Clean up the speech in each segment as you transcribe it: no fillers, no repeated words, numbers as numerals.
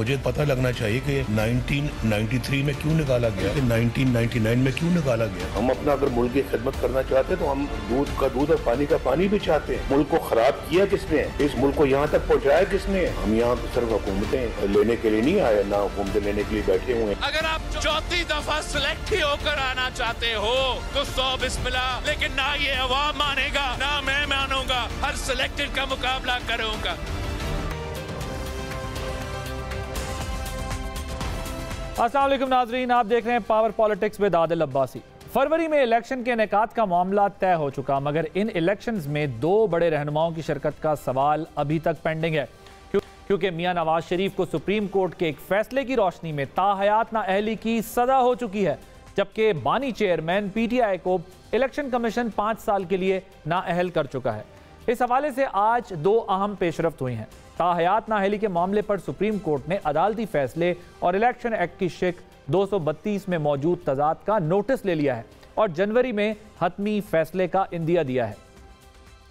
मुझे पता लगना चाहिए कि 1993 में क्यों निकाला गया, कि 1999 में क्यों निकाला गया। हम अपना अगर मुल्क की खिदमत करना चाहते हैं तो हम दूध का दूध और पानी का पानी भी चाहते हैं। मुल्क को खराब किया किसने, इस मुल्क को यहाँ तक पहुँचाया किसने। हम यहाँ सिर्फ हुकूमतें लेने के लिए नहीं आए, ना हुकूमतें लेने के लिए बैठे हुए। अगर आप चौथी दफा सिलेक्ट ही होकर आना चाहते हो तो 100 बिस्मिल्लाह, लेकिन ना ये अवाम मानेगा ना मैं मानूंगा। हर सिलेक्टेड का मुकाबला करूंगा। अस्सलाम वालेकुम नाजरीन, आप देख रहे हैं power politics with Adil Abbasi. फरवरी में इलेक्शन के इनेकाद का मामला तय हो चुका, मगर इन इलेक्शंस में 2 बड़े रहनुमाओं की शिरकत का सवाल अभी तक पेंडिंग है, क्योंकि मियां नवाज शरीफ को सुप्रीम कोर्ट के एक फैसले की रोशनी में ताहयात नाअहली की सजा हो चुकी है, जबकि बानी चेयरमैन पीटीआई को इलेक्शन कमीशन 5 साल के लिए नाअहल कर चुका है। इस हवाले से आज 2 अहम पेशरफ्त हुई हैं। ताहयात नाअहली के मामले पर सुप्रीम कोर्ट ने अदालती फैसले और इलेक्शन एक्ट की शिक 232 में मौजूद तजाद का नोटिस ले लिया है और जनवरी में हतमी फैसले का इंदिया दिया है।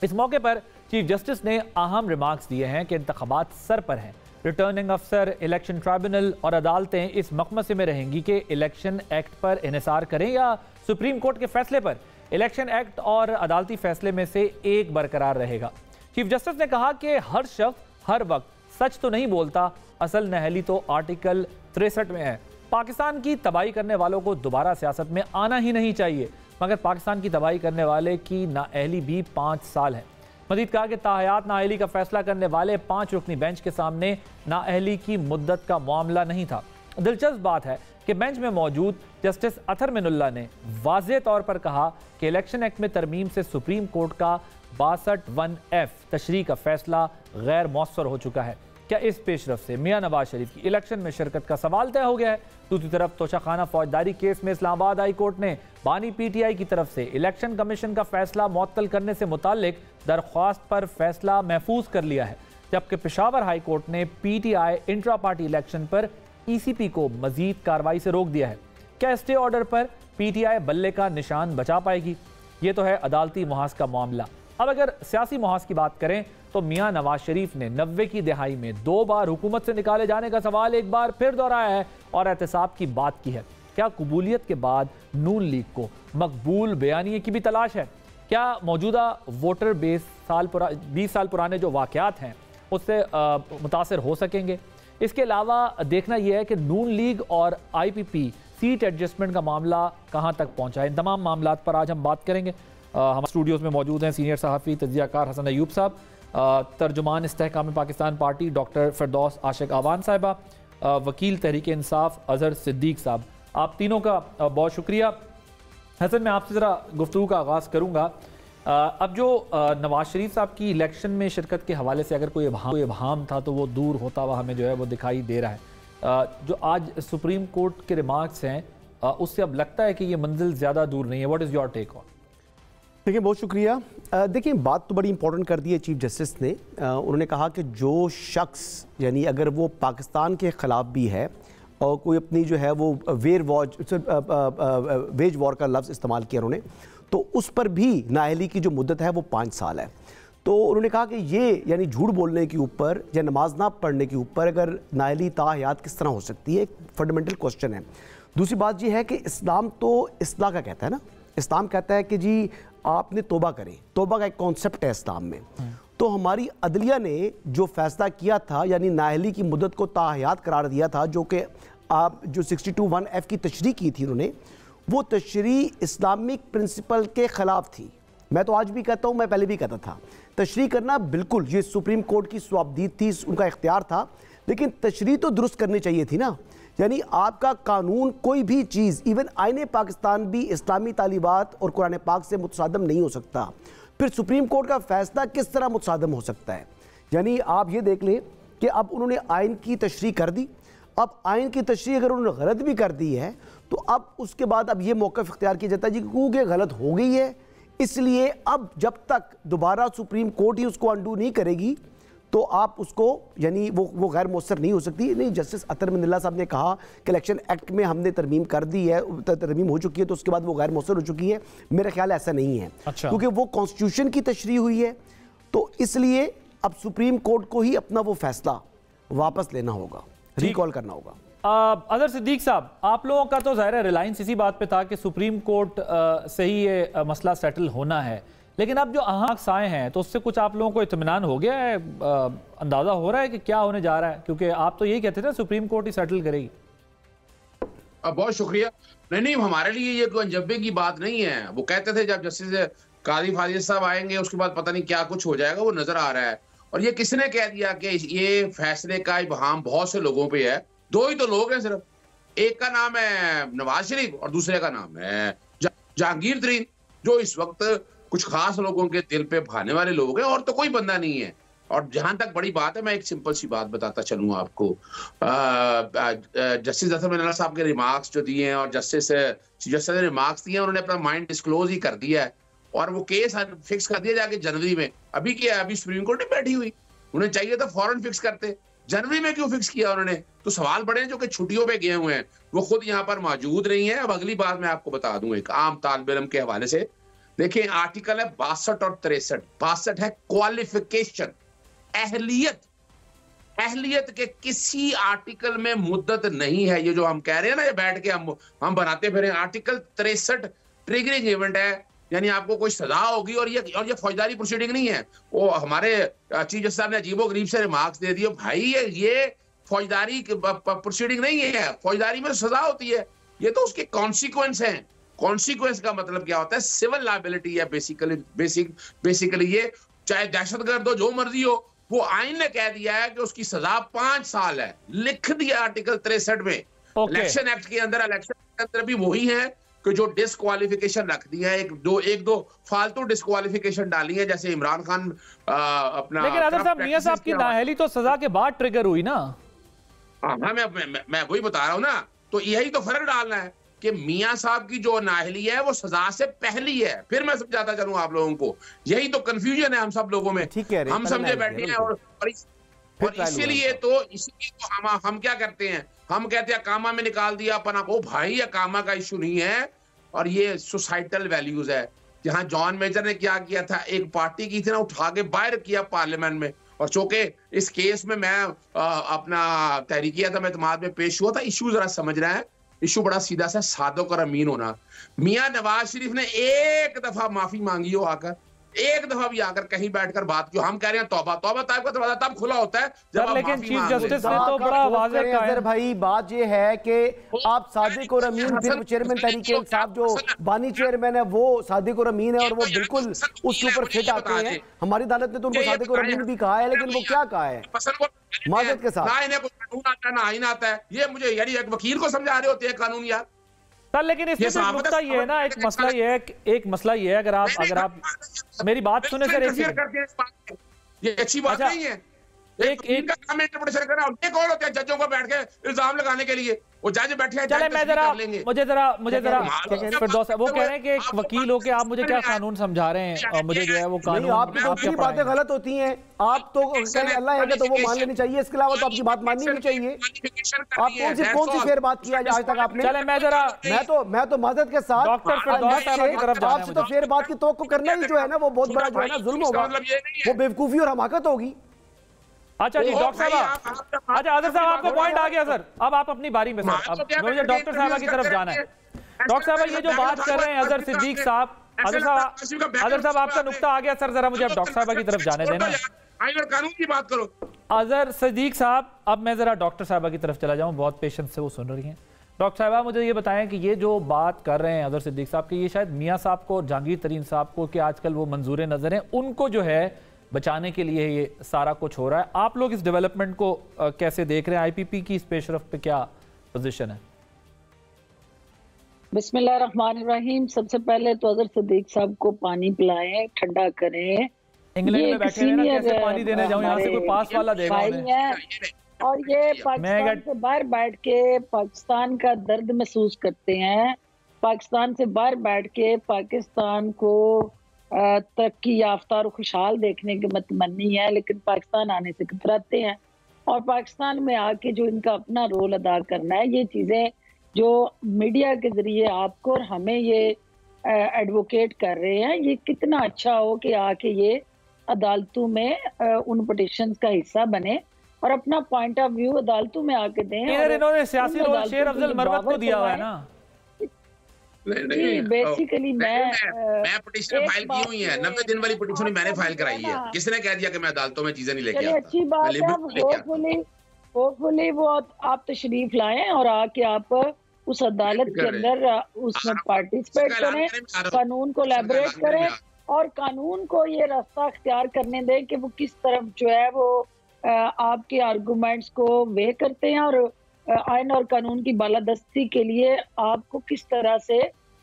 इस मौके पर चीफ जस्टिस ने अहम रिमार्क्स दिए हैं कि इंतखाबात सर पर हैं। रिटर्निंग अफसर, इलेक्शन ट्राइब्यूनल और अदालतें इस मकमसे में रहेंगी कि इलेक्शन एक्ट पर इन्हिसार करें या सुप्रीम कोर्ट के फैसले पर। इलेक्शन एक्ट और अदालती फैसले में से एक बरकरार रहेगा। चीफ जस्टिस ने कहा कि हर शख्स हर वक्त सच तो नहीं बोलता, असल नाअहली तो आर्टिकल 63 में है। पाकिस्तान की तबाही करने वालों को दोबारा सियासत में आना ही नहीं चाहिए, मगर पाकिस्तान की तबाही करने वाले की नाअहली भी 5 साल है। मजीद कहा कि ताहयात नाअहली का फैसला करने वाले 5 रुकनी बेंच के सामने नाअहली की मुद्दत का मामला नहीं था। दिलचस्प बात है कि बेंच में मौजूद जस्टिस अतर मिनुल्लाह ने वाज़ेह तौर पर कहा कि इलेक्शन एक्ट में तरमीम से सुप्रीम कोर्ट का 62(1)(f) तशरीह का फैसला गैर मौसर हो चुका है। क्या इस पेशरफ से मियां नवाज शरीफ की इलेक्शन में शिरकत का सवाल तय हो गया है? दूसरी तरफ तोशाखाना फौजदारी केस में इस्लामाबाद हाई कोर्ट ने बानी पीटीआई की तरफ से इलेक्शन कमीशन का फैसला मुअत्तल करने से मुताल्लिक दरख्वास्त पर फैसला महफूज कर लिया है, जबकि पेशावर हाई कोर्ट ने पीटीआई इंट्रा पार्टी इलेक्शन पर ईसीपी को मजीद कार्रवाई से रोक दिया है। क्या स्टे ऑर्डर पर पीटीआई बल्ले का निशान बचा पाएगी? ये तो है अदालती मुहाज का मामला। अब अगर सियासी मुहाज की बात करें तो मियां नवाज शरीफ ने 90 की दिहाई में 2 बार हुकूमत से निकाले जाने का सवाल एक बार फिर दोहराया है और एहतसाब की बात की है। क्या कबूलियत के बाद नून लीग को मकबूल बयानिए की भी तलाश है? क्या मौजूदा वोटर बेस 20 साल पुराने जो वाक़यात हैं उससे मुतासर हो सकेंगे? इसके अलावा देखना यह है कि नून लीग और IPP सीट एडजस्टमेंट का मामला कहाँ तक पहुँचा है। इन तमाम मामलों पर आज हम बात करेंगे। हमारे स्टूडियोज़ में मौजूद हैं सीनियर सहाफ़ी तज्ज़ियाकार हसन अयूब साहब, तर्जुमान इस्तेहकाम पाकिस्तान पार्टी डॉक्टर फिरदौस आशिक आवान साहिबा, वकील तहरीक इंसाफ अजहर सिद्दीक साहब। आप तीनों का बहुत शुक्रिया। हसन, मैं आपसे ज़रा गुफ्तगू का आगाज़ करूँगा। अब जो नवाज शरीफ साहब की इलेक्शन में शिरकत के हवाले से अगर कोई इबहाम था तो वो दूर होता हुआ हमें जो है वो दिखाई दे रहा है। जो आज सुप्रीम कोर्ट के रिमार्क्स हैं उससे अब लगता है कि ये मंजिल ज़्यादा दूर नहीं है। What is your take on? देखिए, बहुत शुक्रिया। देखिए, बात तो बड़ी इंपॉर्टेंट कर दी है चीफ जस्टिस ने। उन्होंने कहा कि जो शख्स यानी अगर वो पाकिस्तान के ख़िलाफ़ भी है और कोई अपनी जो है वो वेज वॉर का लफ्ज़ इस्तेमाल किया उन्होंने, तो उस पर भी नाअहली की जो मुद्दत है वो 5 साल है। तो उन्होंने कहा कि ये यानी झूठ बोलने के ऊपर या नमाज ना पढ़ने के ऊपर अगर नाअहली ताहयात किस तरह हो सकती है, एक फंडामेंटल क्वेश्चन है। दूसरी बात ये है कि इस्लाम तो इस्लाह का कहता है ना, इस्लाम कहता है कि जी आपने तौबा करें। तौबा का एक कॉन्सेप्ट है इस्लाम में। तो हमारी अदलिया ने जो फैसला किया था यानी नाअहली की मुद्दत को ताहयात करार दिया था, जो कि आप जो 62(1)(f) की तशरीह की थी उन्होंने, वो तशरीह इस्लामिक प्रिंसिपल के ख़िलाफ़ थी। मैं तो आज भी कहता हूँ, मैं पहले भी कहता था, तशरीह करना बिल्कुल ये सुप्रीम कोर्ट की स्वाबदीद थी, उनका इख्तियार था, लेकिन तशरीह तो दुरुस्त करनी चाहिए थी ना। यानी आपका कानून कोई भी चीज़, इवन आईने पाकिस्तान भी इस्लामी तालीबात और कुरान पाक से मुतसादम नहीं हो सकता। फिर सुप्रीम कोर्ट का फैसला किस तरह मुतसादम हो सकता है? यानी आप ये देख लें कि अब उन्होंने आइन की तशरीह कर दी। अब आइन की तशरीह अगर उन्होंने गलत भी कर दी है तो अब उसके बाद अब ये मौक़िफ़ इख्तियार किया जाता है जी क्योंकि गलत हो गई है, इसलिए अब जब तक दोबारा सुप्रीम कोर्ट ही उसको अंडू नहीं करेगी तो आप उसको यानी वो गैर मौसर नहीं हो सकती। नहीं, जस्टिस अतर मिनुल्लाह साहब ने कहा कि इलेक्शन एक्ट में हमने तरमीम कर दी है, तरमीम हो चुकी है, तो उसके बाद वो गैर मौसर हो चुकी है। मेरा ख्याल ऐसा नहीं है। अच्छा। क्योंकि वो कॉन्स्टिट्यूशन की तशरीह हुई है, तो इसलिए अब सुप्रीम कोर्ट को ही अपना वो फैसला वापस लेना होगा। रिकॉल करना होगा। अजहर सिद्दीक साहब, आप लोगों का तो ज़ाहिर है रिलायंस इसी बात पे था कि सुप्रीम कोर्ट से ही ये मसला सेटल होना है, लेकिन अब जो आंकस आए हैं तो उससे कुछ आप लोगों को इत्मीनान हो गया है, अंदाज़ा हो रहा है कि क्या होने जा रहा है? क्योंकि आप तो यही कहते थे सुप्रीम कोर्ट ही सेटल करेगी। बहुत शुक्रिया। नहीं, हमारे लिए ये कोई अनजब्बे की बात नहीं है। वो कहते थे जब जस्टिस काजी फाजिल साहब आएंगे उसके बाद पता नहीं क्या कुछ हो जाएगा, वो नजर आ रहा है। और ये किसने कह दिया कि ये फैसले का इबहाम बहुत से लोगों पे है? दो ही तो लोग हैं सिर्फ, एक का नाम है नवाज शरीफ और दूसरे का नाम है जहांगीर तरीन, जो इस वक्त कुछ खास लोगों के दिल पे भाने वाले लोग हैं, और तो कोई बंदा नहीं है। और जहां तक बड़ी बात है, मैं एक सिंपल सी बात बताता चलूं आपको। जस्टिस अतर मिनल्ला साहब के रिमार्क्स जो दिए हैं और जस्टिस ने रिमार्क्स दिए, उन्होंने अपना माइंड डिस्क्लोज ही कर दिया है और वो केस फिक्स कर दिया जाके जनवरी में। अभी क्या है, अभी सुप्रीम कोर्ट नहीं बैठी हुई, उन्हें चाहिए था फौरन फिक्स करते। जनवरी में क्यों फिक्स किया उन्होंने? तो सवाल बड़े हैं जो कि छुट्टियों पे गए हुए हैं, वो खुद यहाँ पर मौजूद नहीं है। अब अगली बात मैं आपको बता दूं एक आम तालिब इल्म के हवाले से। देखिए, आर्टिकल है 62 और 63। 62 है क्वालिफिकेशन, अहलियत के किसी आर्टिकल में मुद्दत नहीं है। ये जो हम कह रहे हैं ना, ये बैठ के हम बनाते फिर। आर्टिकल 63 ट्रिगरिंग इवेंट है, यानी आपको कोई सजा होगी, और ये फौजदारी प्रोसीडिंग नहीं है। वो हमारे चीफ जस्टिस साहब ने अजीबोगरीब से रिमार्क्स दे दिए, भाई ये फौजदारी प्रोसीडिंग नहीं है, फौजदारी में सजा होती है, ये तो उसके कॉन्सिक्वेंस हैं। कॉन्सिक्वेंस का मतलब क्या होता है? सिविल लायबिलिटी है बेसिकली। ये चाहे दहशतगर्द हो, जो मर्जी हो, वो आइन ने कह दिया है कि उसकी सजा 5 साल है, लिख दिया आर्टिकल 63 में। इलेक्शन एक्ट के अंदर भी वही है कि जो डिस्क्वालिफिकेशन रख दिया है, एक दो फालतू डिस्क्वालिफिकेशन डाली है, जैसे इमरान खान अपना। लेकिन आदर साहब, मियां साहब की नाअहली तो सजा के बाद ट्रिगर हुई ना? हाँ, मैं वही बता रहा हूँ ना। तो यही तो फर्क डालना है कि मियां साहब की जो नाअहली है वो सजा से पहली है। फिर मैं समझाता चलूं आप लोगों को, यही तो कंफ्यूजन है हम सब लोगों में। हम समझे बैठे हैं और इसीलिए तो हम क्या करते हैं, हम कहते हैं कामा में निकाल दिया अपना को। भाई ये कामा का इशू नहीं है, और ये सोसाइटल वैल्यूज है। जहां जॉन मेजर ने क्या किया था, एक पार्टी की थी ना, उठा के बाहर किया पार्लियामेंट में। और चूंकि इस केस में मैं अपना तहरीकियत एतमाद में पेश हुआ था, इशू जरा समझ रहा है, इशू बड़ा सीधा सा सादक और अमीन होना। मियां नवाज शरीफ ने एक दफा माफी मांगी हो आकर, एक दफा भी आकर कहीं बैठकर बात की। हम कह रहे हैं तौबा टाइप का दरवाजा तब खुला होता है जब, लेकिन चीफ जस्टिस ने तो बड़ा वाज़ेह कहा है भाई। बात ये है कि आप सादिक और अमीन, फिर चेयरमैन तहरीक इंसाफ जो बानी चेयरमैन है वो सादिक और अमीन है, और वो बिल्कुल उसके ऊपर फिट आते हैं। हमारी अदालत ने तो उनको सादिक और अमीन भी कहा है, लेकिन वो क्या कहा है माजरत के साथ? ना इन्हें कोई कानून आता है ना आईन आता है। ये मुझे यानी एक वकील को समझा रहे होते हैं कानून यार। सर, लेकिन इसमें तो नुकता ये है ना, एक मसला ये है, अगर आप मेरी बात सुने सर, ये अच्छी बात नहीं है। एक का काम इंटरप्रिटेशन कर रहा हूं। ये कौन होते हैं जजों को बैठ के इल्जाम लगाने के लिए? वो जज बैठे हैं, चले मैं जरा मुझे जरा फिरदौस साहब, वो कह रहे हैं कि एक वकील हो के आप मुझे क्या कानून समझा रहे हैं, और मुझे जो है वो कानून, आपकी तो अपनी बातें गलत होती हैं। आप तो अल्लाह है तो वो मान लेनी चाहिए, इसके अलावा तो आपकी बात माननी नहीं चाहिए। आप कौन सी फेर बात किया आज तक आपने? चले मैं तो माजरत के साथ डॉक्टर फिरदौस साहब की तरफ आपसे तो फेर बात की तवक्को करना ही जो है ना, वो बहुत बड़ा जो है ना जुल्म होगा, वो बेवकूफी और हमाकत होगी। अच्छा जी, डॉक्टर साहब, अच्छा आदिल साहब, आपका पॉइंट आ गया सर। अब आप अपनी बारी में सर, अब मुझे डॉक्टर साहब की तरफ जाना है। डॉक्टर साहब, ये जो बात कर रहे हैं अजहर सिद्दीक साहब, अजहर साहब आपका नुक्ता आ गया सर, जरा मुझे अब डॉक्टर साहब की तरफ जाने देना। कानून की बात करो अजहर सिद्दीक साहब, अब मैं जरा डॉक्टर साहब की तरफ चला जाऊं, बहुत पेशेंस से वो सुन रही हैं। डॉक्टर साहब, मुझे ये बताएं कि ये जो बात कर रहे हैं अजहर सिद्दीक साहब की, ये शायद मियां साहब को, जहांगीर तरीन साहब को, कि आजकल वो मंजूर नजर हैं, उनको जो है बचाने के लिए ये सारा कुछ हो रहा है। आप लोग इस डेवलपमेंट को कैसे देख रहे हैं? आईपीपी की इस पेशरफ पे क्या पोजीशन है? बिस्मिल्लाहिर्रहमानिर्रहीम। सबसे पहले तो अजहर सिद्दीक साहब को पानी पिलाएं, ठंडा करें। इंग्लैंड में बैठे हैं ना, कैसे पानी देने जाऊं, यहाँ से कोई पास वाला देगा उन्हें। और ये पाकिस्तान से बाहर बैठ के पाकिस्तान का दर्द महसूस करते हैं, पाकिस्तान से बाहर बैठ के पाकिस्तान को तरक्की याफ्ता और खुशहाल देखने की मतमन्नी है, लेकिन पाकिस्तान आने से कतराते हैं। और पाकिस्तान में आके जो इनका अपना रोल अदा करना है, ये चीज़ें जो मीडिया के ज़रिए आपको और हमें ये एडवोकेट कर रहे हैं, ये कितना अच्छा हो कि आके ये अदालतों में उन पिटिशंस का हिस्सा बने और अपना पॉइंट ऑफ व्यू अदालतों में आके दें। इन्होंने सियासी रोल शेर अफजल मरवत को दिया हुआ है ना। बेसिकली मैं पिटीशन फाइल की हुई है, 90 दिन वाली पिटीशन मैंने फाइल कराई है। किसने कह दिया कि मैं अदालतों में चीजें नहीं लेके आता? अच्छी बात है, होपफुली वो आप तशरीफ लाएं और आके आप उस अदालत के अंदर उसमें पार्टिसिपेट करें, कानून को लैबोरेट करें और कानून को ये रास्ता अख्तियार करने दें कि वो किस तरफ जो है वो आपके आर्गूमेंट्स को वे करते हैं और आइन और कानून की बालादस्ती के लिए आपको किस तरह से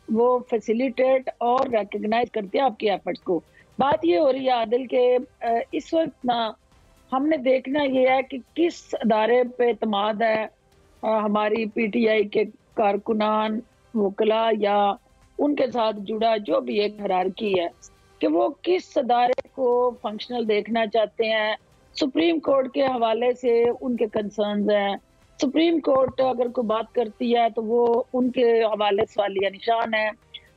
वो फैसिलिटेट और रिकग्नाइज करते हैं आपके एफर्ट्स को। बात ये हो रही है आदिल के इस वक्त ना हमने देखना ये है कि किस अदारे पे एतमाद है हमारी पीटीआई के कारकुनान, वकला या उनके साथ जुड़ा जो भी एक हायरार्की है कि वो किस अदारे को फंक्शनल देखना चाहते हैं। सुप्रीम कोर्ट के हवाले से उनके कंसर्न्स हैं। सुप्रीम कोर्ट अगर कोई बात करती है तो वो उनके हवाले सवालिया निशान है।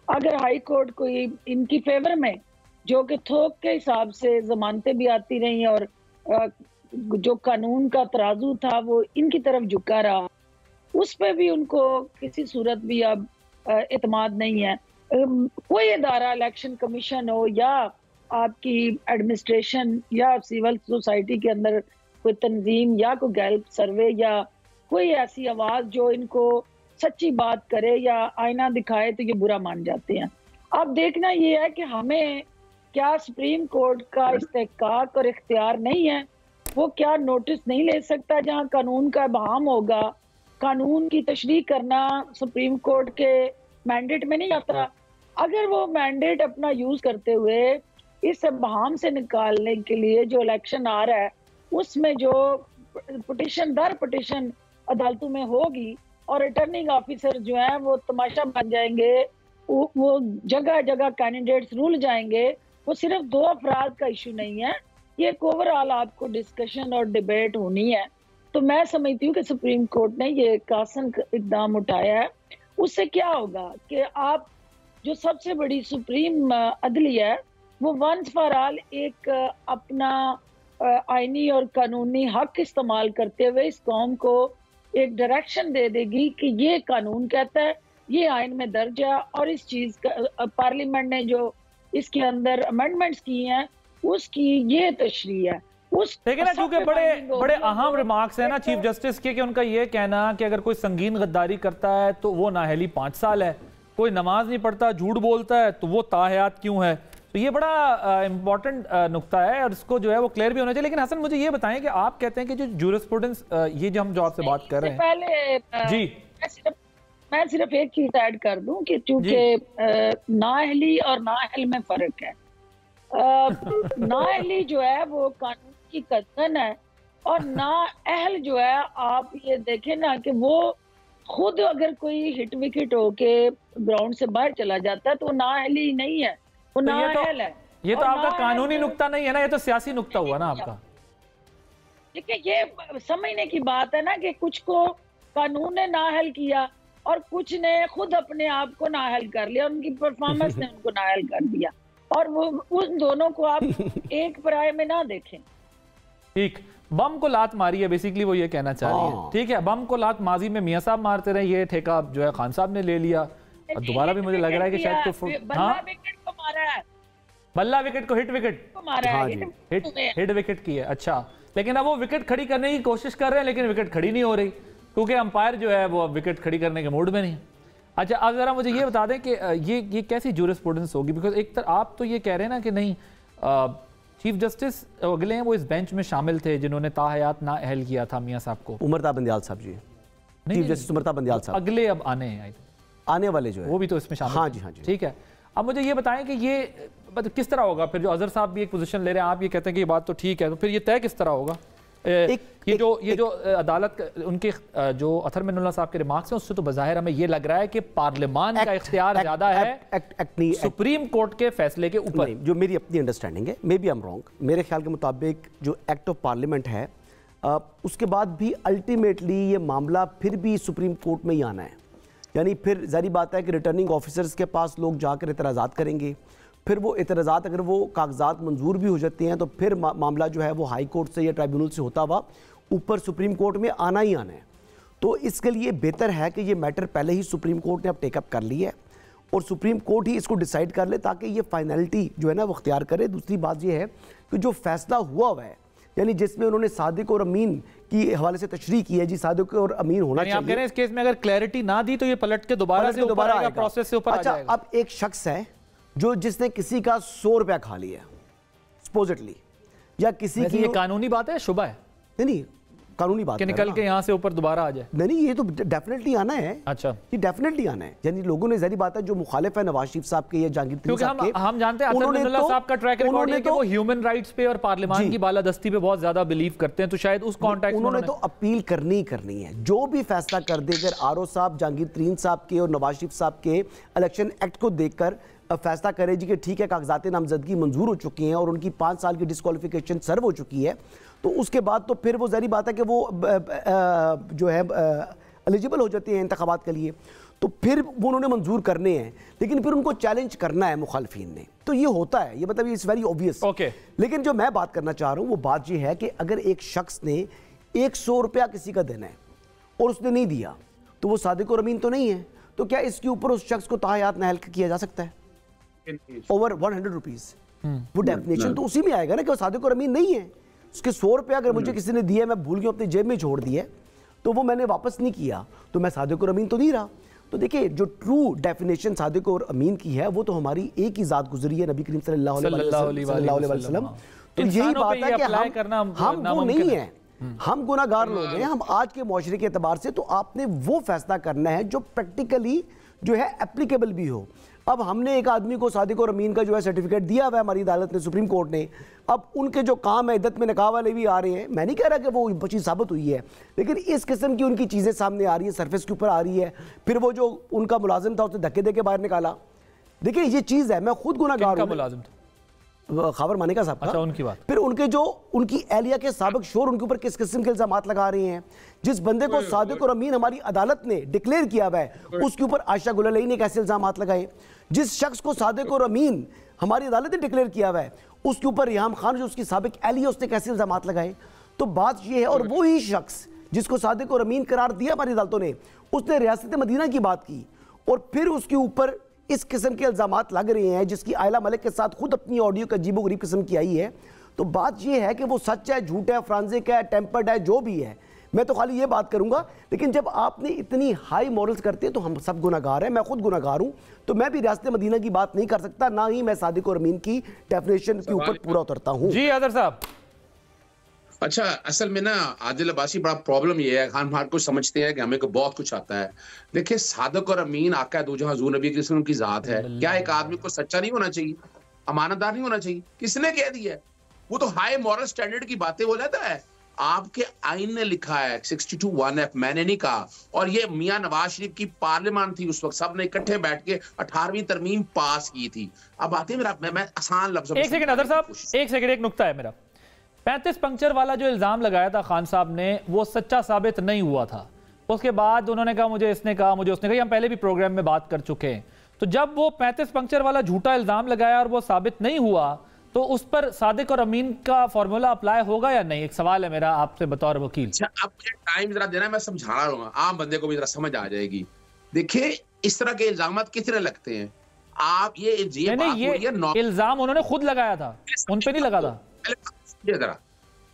अगर हाई कोर्ट कोई इनकी फेवर में जो कि थोक के हिसाब से जमानतें भी आती रही और जो कानून का तराजू था वो इनकी तरफ झुका रहा, उस पर भी उनको किसी सूरत भी अब एतमाद नहीं है। कोई अदारा, इलेक्शन कमीशन हो या आपकी एडमिनिस्ट्रेशन या सिविल सोसाइटी के अंदर कोई तंजीम या कोई गैल्प सर्वे या कोई ऐसी आवाज जो इनको सच्ची बात करे या आईना दिखाए तो ये बुरा मान जाते हैं। अब देखना ये है कि हमें क्या सुप्रीम कोर्ट का इस्तेहकाक और इख्तियार नहीं है, वो क्या नोटिस नहीं ले सकता जहां कानून का बहाम होगा। कानून की तशरीह करना सुप्रीम कोर्ट के मैंडेट में नहीं आता। अगर वो मैंडेट अपना यूज करते हुए इस बहाम से निकालने के लिए जो इलेक्शन आ रहा है उसमें जो पिटीशन दर पिटीशन अदालतों में होगी और रिटर्निंग ऑफिसर जो है वो तमाशा बन जाएंगे, वो जगह जगह कैंडिडेट्स रूल जाएंगे। वो सिर्फ दो अफराद का इशू नहीं है, ये एक ओवरऑल आपको डिस्कशन और डिबेट होनी है। तो मैं समझती हूँ कि सुप्रीम कोर्ट ने ये कासन इकदाम उठाया है। उससे क्या होगा कि आप जो सबसे बड़ी सुप्रीम अदलिया है वो वंस फॉर ऑल एक अपना आईनी और कानूनी हक इस्तेमाल करते हुए इस कौम को एक डायरेक्शन दे देगी कि ये कानून कहता है, ये आइन में दर्ज है और इस चीज का पार्लियामेंट ने जो इसके अंदर अमेंडमेंट्स की हैं उसकी ये तशरीह है। लेकिन ना क्योंकि बड़े अहम रिमार्क्स हैं ना चीफ जस्टिस के कि उनका ये कहना कि अगर कोई संगीन गद्दारी करता है तो वो नाअहली 5 साल है, कोई नमाज नहीं पढ़ता, झूठ बोलता है तो वो ताहयात क्यों है। तो ये बड़ा इंपॉर्टेंट नुक्ता है और इसको जो है वो क्लियर भी होना चाहिए। लेकिन हसन मुझे ये बताएं कि आप कहते हैं कि जो जूरिस्प्रूडेंस ये जो हम जो आपसे बात कर रहे हैं पहले जी मैं सिर्फ एक चीज ऐड कर दूं कि चूंकि नाअहली और नाअहल में फर्क है। नाअहली जो है वो कानून की कथन है और नाअहल जो है आप ये देखें ना कि वो खुद अगर कोई हिट विकेट होके ग्राउंड से बाहर चला जाता है तो नाअहली नहीं है, वो नाअहल है। ये तो आपका कानूनी नुक्ता नहीं है ना, ये तो सियासी नुक्ता हुआ ना आपका। देखिए ये समझने की बात है ना कि कुछ को कानून ने नाअहल किया और कुछ ने खुद अपने आप को नाअहल कर लिया, उनकी परफॉर्मेंस ने उनको नाअहल कर दिया और वो उन दोनों को आप एक पराये में ना देखें। ठीक, बम को लात मारी है बेसिकली वो ये कहना चाह रही है। ठीक है, बम को लात माजी में मियां साहब मारते रहे, ये ठेका जो है खान साहब ने ले लिया और दोबारा भी मुझे लग रहा है कि शायद तो बल्ला विकेट को हिट विकेट हिट विकेट की है। अच्छा, लेकिन अब वो विकेट खड़ी करने की कोशिश कर रहे हैं लेकिन विकेट खड़ी नहीं हो रही क्योंकि अंपायर जो है वो विकेट खड़ी करने के मूड में नहीं। अच्छा, अब जरा मुझे ये बता दें कि ये कैसी जूरिस्प्रूडेंस होगी, बिकॉज एक तरह आप तो ये कह रहे हैं ना कि नहीं चीफ जस्टिस अगले हैं वो इस बेंच में शामिल थे जिन्होंने ताहयात ना अहल किया था मियां साहब को, उमरता बंदियाल साहब जी, चीफ जस्टिस उमरता बंदियाल साहब अगले अब आने हैं, आने वाले जो है वो भी तो इसमें शामिल। हाँ जी, हाँ जी। ठीक है, अब मुझे ये बताएं कि ये मतलब किस तरह होगा फिर, जो अजहर साहब भी एक पोजीशन ले रहे हैं, आप ये कहते हैं कि ये बात तो ठीक है, तो फिर ये तय किस तरह होगा? ये जो अदालत उनके जो अथर मिनुल्लाह साहब के रिमार्क्स हैं उससे तो बज़ाहिर हमें ये लग रहा है कि पार्लियामान का इख्तियार ज्यादा है सुप्रीम कोर्ट के फैसले के ऊपर। जो मेरी अपनी अंडरस्टैंडिंग है, maybe I am wrong, मेरे ख्याल के मुताबिक जो एक्ट ऑफ पार्लियामेंट है उसके बाद भी अल्टीमेटली ये मामला फिर भी सुप्रीम कोर्ट में ही आना है। यानी फिर जारी बात है कि रिटर्निंग ऑफिसर्स के पास लोग जाकर एतराज़ात करेंगे, फिर वो एतराज़ात अगर वो कागजात मंजूर भी हो जाते हैं तो फिर मामला जो है वो हाई कोर्ट से या ट्राइब्यूनल से होता हुआ ऊपर सुप्रीम कोर्ट में आना ही आना है। तो इसके लिए बेहतर है कि ये मैटर पहले ही सुप्रीम कोर्ट ने अब टेकअप कर लिया है और सुप्रीम कोर्ट ही इसको डिसाइड कर ले ताकि ये फाइनलिटी जो है ना वो अख्तियार करे। दूसरी बात ये है कि जो फैसला हुआ है, यानी जिसमें उन्होंने सादिक और अमीन की हवाले से तशरीह की है, जी सादिक और अमीन होना चाहिए। आप कह रहे हैं इस केस में अगर क्लैरिटी ना दी तो ये पलट के दोबारा आएगा, प्रोसेस से ऊपर आ जाएगा। अब एक शख्स है जो जिसने किसी का 100 रुपया खा लिया सपोजिटली, या किसी की, ये कानूनी बात है, शुबा है? नहीं कानूनी बात कि निकल के यहाँ से ऊपर दोबारा आ जाए। नहीं, ये तो डेफिनेटली आना है। अच्छा, ये डेफिनेटली आना है। यानी लोगों ने, ज़ाहिर बात है, जो मुखालिफ है नवाज शरीफ साहब के या जहांगीर साहब के, हम जानते हैं असदुल्ला साहब का ट्रैक रिकॉर्ड है कि वो ह्यूमन राइट्स पे और पार्लियामान की बालादस्ती पे बहुत ज्यादा बिलीव करते हैं, तो शायद उस कॉन्टेक्स्ट में उन्होंने तो अपील करनी है। जो भी फैसला कर दे, अगर आरओ साहब जहांगीर साहब के और नवाज शरीफ साहब के इलेक्शन एक्ट को देखकर फैसला करे जी कि ठीक है कागजात नामजदगी मंजूर हो चुकी हैं और उनकी 5 साल की डिस्क्वालिफिकेशन सर्व हो चुकी है, तो उसके बाद तो फिर वो ज़ाहिर बात है कि वो जो है एलिजिबल हो जाते हैं इंतखाबात के लिए, तो फिर वो उन्होंने मंजूर करने हैं, लेकिन फिर उनको चैलेंज करना है मुखालफीन ने। तो ये होता है, ये मतलब इट्स वेरी ऑब्वियस। लेकिन जो मैं बात करना चाह रहा हूँ वो बात ये है कि अगर एक शख्स ने 100 रुपया किसी का देना है और उसने नहीं दिया तो वो सादिक और अमीन तो नहीं है, तो क्या इसके ऊपर उस शख्स को ताहयात नाहल किया जा सकता है ओवर 100 रुपीज? वो डेफिनेशन तो उसी में आएगा ना कि वो सादिक और अमीन नहीं है। उसके 100 रुपया अगर मुझे किसी ने दिया, मैं भूल गया अपनी जेब में छोड़ दिया, तो वो मैंने वापस नहीं किया, तो मैं सादिक और अमीन तो नहीं रहा। तो देखिए, जो ट्रू डेफिनेशन सादिक और अमीन की है वो तो हमारी एक ही जात गुजरी है, नबी करीम सल्लल्लाहु अलैहि वसल्लम। तो यही बात है कि हम वो नहीं है, हम गुनाहगार लोग हैं, हम आज के मुआशरे के एतबार से। तो आपने वो फैसला करना है जो प्रैक्टिकली जो है एप्लीकेबल भी हो। अब हमने एक आदमी को सादिक और अमीन का जो है सर्टिफिकेट दिया हुआ है हमारी अदालत ने, सुप्रीम कोर्ट ने, अब उनके जो काम है इद्दत में निकाह वाले भी आ रहे हैं, मैं नहीं कह रहा कि वो चीज़ साबित हुई है, लेकिन इस किस्म की उनकी चीज़ें सामने आ रही है, सरफेस के ऊपर आ रही है। फिर वो जो उनका मुलाजिम था उसने धक्के दे के बाहर निकाला। देखिए ये चीज़ है, मैं खुद गुनाहगार हूँ, खबर मानेका साहब। अच्छा, उनकी बात। फिर उनके जो उनकी एहलिया के साबिक शोर उनके ऊपर किस किस्म के इल्जामात लगा रहे हैं। जिस बंदे को सादिक और अमीन हमारी अदालत ने डिक्लेयर किया हुआ है, उसके ऊपर आयशा गुललई ने कैसे इल्जामात लगाए। जिस शख्स को सादिक और अमीन हमारी अदालत ने डिक्लेयर किया हुआ है, उसके ऊपर रिहाम खान जो उसकी साबिक एहलिया, उसने कैसे इल्जामात लगाए। तो बात यह है, और वो ही शख्स जिसको सादिक और अमीन करार दिया हमारी अदालतों ने, उसने रियासत मदीना की बात की और फिर उसके ऊपर इस किस्म के इल्जामात लग रहे हैं, जिसकी आयला मलिक के साथ खुद अपनी ऑडियो का अजीबो गरीब किस्म की आई है। तो बात यह है कि वो सच है, झूठ है, फ्रांसिक है, टेम्पर्ड है, जो भी है, मैं तो खाली ये बात करूंगा। लेकिन जब आपने इतनी हाई मॉरल्स करते हैं तो हम सब गुनाहगार हैं, मैं खुद गुनाहगार हूं, तो मैं भी रियासत मदीना की बात नहीं कर सकता, ना ही मैं सादिक और अमीन की डेफिनेशन के ऊपर पूरा उतरता हूं। जी आदर साहब। अच्छा, असल में ना आदिल अब्बासी, बड़ा प्रॉब्लम ये है, खान भार को समझते हैं कि हमें को बहुत कुछ आता है। देखिए, सादिक और अमीन आका दो जहां हुजूर नबी की उनकी जात है। क्या एक आदमी को सच्चा नहीं होना चाहिए, अमानतदार नहीं होना चाहिए? किसने कह दिया? वो तो हाई मॉरल स्टैंडर्ड की बातें वो लेता है। आपके आइन ने लिखा है 62(1)(f), मैंने नहीं कहा। और ये मियां नवाज शरीफ की पार्लियामान थी उस वक्त, सब ने इकट्ठे बैठ के 18वीं तरमीम पास की थी। अब आते हैं मैं आसान लफ्ज़। एक सेकंड आदर साहब, एक सेकंड, एक नुक्ता है मेरा। 35 पंक्चर वाला जो इल्जाम लगाया था खान साहब ने, वो सच्चा साबित नहीं हुआ था। उसके बाद उन्होंने कहा मुझे इसने कहा, मुझे उसने कहा, हम पहले भी प्रोग्राम में बात कर चुके हैं। तो जब वो 35 पंक्चर वाला झूठा इल्जाम लगाया और वो साबित नहीं हुआ, तो उस पर सादिक और अमीन का फॉर्मूला अप्लाई होगा या नहीं? एक सवाल है मेरा आपसे बतौर वकील। अच्छा, आप मुझे टाइम जरा देना, मैं समझा रहा हूँ, आम बंदे को भी जरा समझ आ जाएगी। देखिए, इस तरह के इल्जाम कितने लगते हैं? आप ये इल्जाम उन्होंने खुद लगाया था, उन पे नहीं लगा था।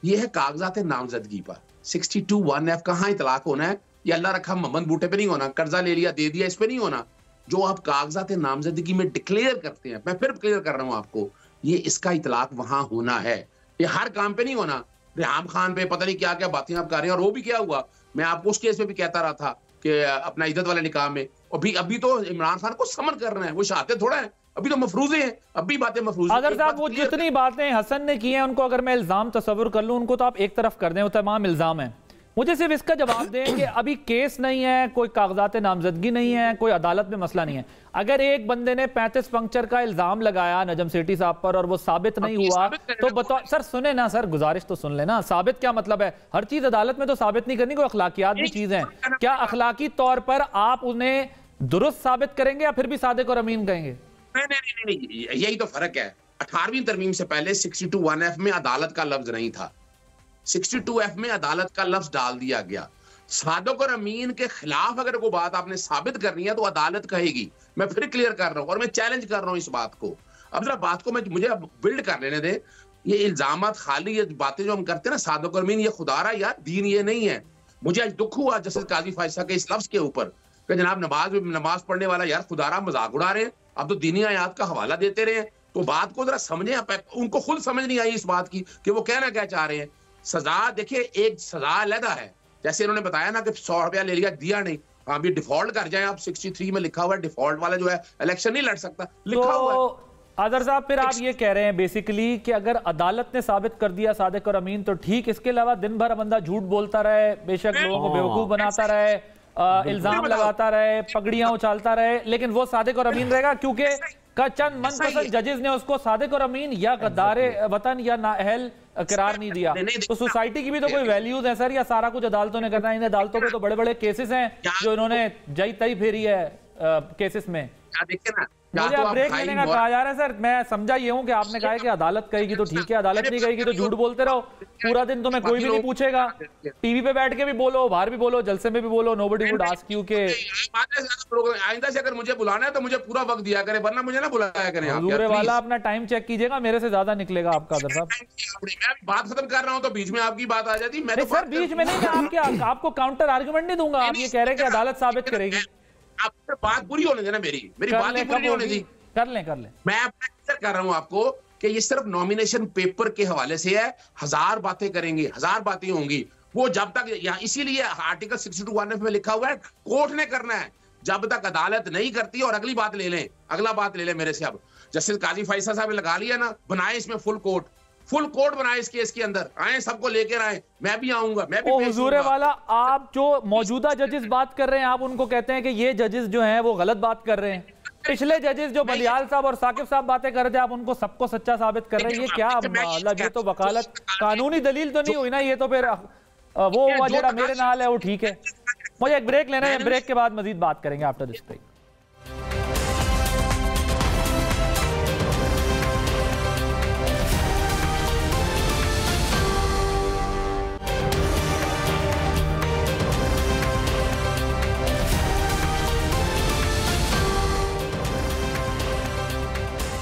ये है कागजात नामजदगी पर 62(1)(f) कहाँ इतलाक होना है? ये अल्लाह रखा मोहम्मद बूटे पे नहीं होना, कर्जा ले लिया दे दिया, इस पे नहीं होना। जो आप कागजात नामजदगी में डिक्लेयर करते हैं, मैं फिर क्लियर कर रहा हूँ आपको, ये इसका इतलाक वहां होना है। ये हर काम पे नहीं होना। रिहाम खान पे पता नहीं क्या क्या बातें आप कर रहे हैं, और वो भी क्या हुआ, मैं आपको उस केस में भी कहता रहा था कि अपना इज्जत वाले निकाह में, और अभी तो इमरान खान को समन कर रहे हैं, वो चाहते थोड़ा है, अभी तो मफरूजे हैं, अभी बातें मफरूज। अगर साहब वो जितनी बातें हसन ने की हैं, उनको अगर मैं इल्जाम तस्वुर कर लूं, उनको तो आप एक तरफ कर दें, वो तमाम इल्जाम है। मुझे सिर्फ इसका जवाब दें कि अभी केस नहीं है, कोई कागजात नामजदगी नहीं है, कोई अदालत में मसला नहीं है। अगर एक बंदे ने 35 पंक्चर का इल्जाम लगाया नजम सेठी साहब पर और वो साबित नहीं हुआ, तो बताओ सर, सुने ना सर, गुजारिश तो सुन लेना। साबित क्या मतलब है? हर चीज अदालत में तो साबित नहीं करनी, कोई अखलाकियात भी चीज है। क्या अखलाकी तौर पर आप उन्हें दुरुस्त साबित करेंगे या फिर भी सादिक और अमीन कहेंगे? यही तो फर्क है। 18वीं तरमीम से पहले 62(1)(f) में अदालत का लफ्ज नहीं था। 62F में अदालत का लफ्ज डाल दिया गया। सादिक और अमीन के खिलाफ अगर कोई बात आपने साबित करनी है तो अदालत कहेगी। मैं फिर क्लियर कर रहा हूं और मैं चैलेंज कर रहा हूं इस बात को। अब जरा बात को मुझे बिल्ड कर लेने दे। ये इल्जामात खाली, ये बातें जो हम करते हैं ना सादिक और अमीन, ये खुदारा यार दीन ये नहीं है। मुझे आज दुख हुआ जस्टिस काजी फायसा के इस लफ्ज के ऊपर कि जनाब नमाज पढ़ने वाला यार खुदारा मजाक उड़ा रहे हैं, अब तो दीनी आयात का हवाला देते रहे। तो बात को जरा समझे, उनको खुद समझ नहीं आई इस बात की कि वो कहना क्या चाह रहे हैं। सजा देखिए, एक सजा अलग है, जैसे इन्होंने बताया ना कि 100 रुपया ले लिया, दिया नहीं, आप ये डिफॉल्ट कर जाए। आप 63 में लिखा हुआ है डिफॉल्ट वाला जो है इलेक्शन नहीं लड़ सकता, लिखा हुआ है। आदर साहब, फिर आप ये कह रहे हैं बेसिकली कि अगर अदालत ने साबित कर दिया सादिक और अमीन तो ठीक, इसके अलावा दिन भर बंदा झूठ बोलता रहे, बेशक लोगों को बेवकूफ बनाता रहे, इल्जाम लगाता रहे, पगड़ियां उछालता रहे, लेकिन वो सादिक और अमीन रहेगा क्योंकि चंद मनपसंद जजेस ने उसको सादिक और अमीन या गद्दारे वतन या नाअहल करार नहीं दिया। तो सोसाइटी की भी तो कोई वैल्यूज है सर, या सारा कुछ अदालतों ने करना है? इन अदालतों पे तो बड़े बड़े केसेस हैं जो इन्होंने जई तई फेरी है केसेस में। देखिए ना, मुझे अब ब्रेक लेने का कहा जा रहा है सर। मैं समझा ये हूं कि आपने कहा है कि अदालत कहेगी तो ठीक है, अदालत नहीं कहेगी तो झूठ बोलते रहो पूरा दिन, तुम्हें कोई भी नहीं पूछेगा। टीवी पे बैठ के भी बोलो, बाहर भी बोलो, जलसे में भी बोलो, नोबडी वुड आस्क यू के। आइंदा से अगर मुझे बुलाना है तो मुझे पूरा वक्त दिया करें, वरना मुझे ना बुलाया करें। दूसरे वाला अपना टाइम चेक कीजिएगा, मेरे से ज्यादा निकलेगा आपका। अदर साहब, मैं बात खत्म कर रहा हूं तो बीच में आपकी बात आ जाती। मैं सर बीच में नहीं, मैं आपको काउंटर आर्गुमेंट नहीं दूंगा। आप ये कह रहे हैं कि अदालत साबित करेगी। आप बात पूरी होने देना, मेरी बात पूरी नहीं होने दी। कर लें। मैं अपना क्लियर कर रहा हूं आपको कि ये सिर्फ नॉमिनेशन पेपर के हवाले से है। 1000 बातें करेंगे, 1000 बातें होंगी वो जब तक यहाँ, इसीलिए आर्टिकल 62(1) में लिखा हुआ है कोर्ट ने करना है। जब तक अदालत नहीं करती, और अगला बात ले लें मेरे से। अब जस्टिस काजी फैसला साहब ने लगा लिया ना, बनाए इसमें फुल कोर्ट बनाए इस केस के अंदर, आए सबको लेकर आए, मैं भी आऊंगा, मैं भी। हुजूर वाला, आप जो मौजूदा जजेस बात कर रहे हैं, आप उनको कहते हैं कि ये जजेस जो हैं वो गलत बात कर रहे हैं। पिछले जजेस जो बलियाल साहब और साकिब साहब बातें कर रहे थे, आप उनको सबको सच्चा साबित कर रहे हैं। ये क्या मतलब, ये तो वकालत कानूनी दलील तो नहीं हुई ना, ये तो फिर वो हुआ जो मेरे नाल है वो ठीक है। मुझे एक ब्रेक लेना है, ब्रेक के बाद मजीद बात करेंगे after this break.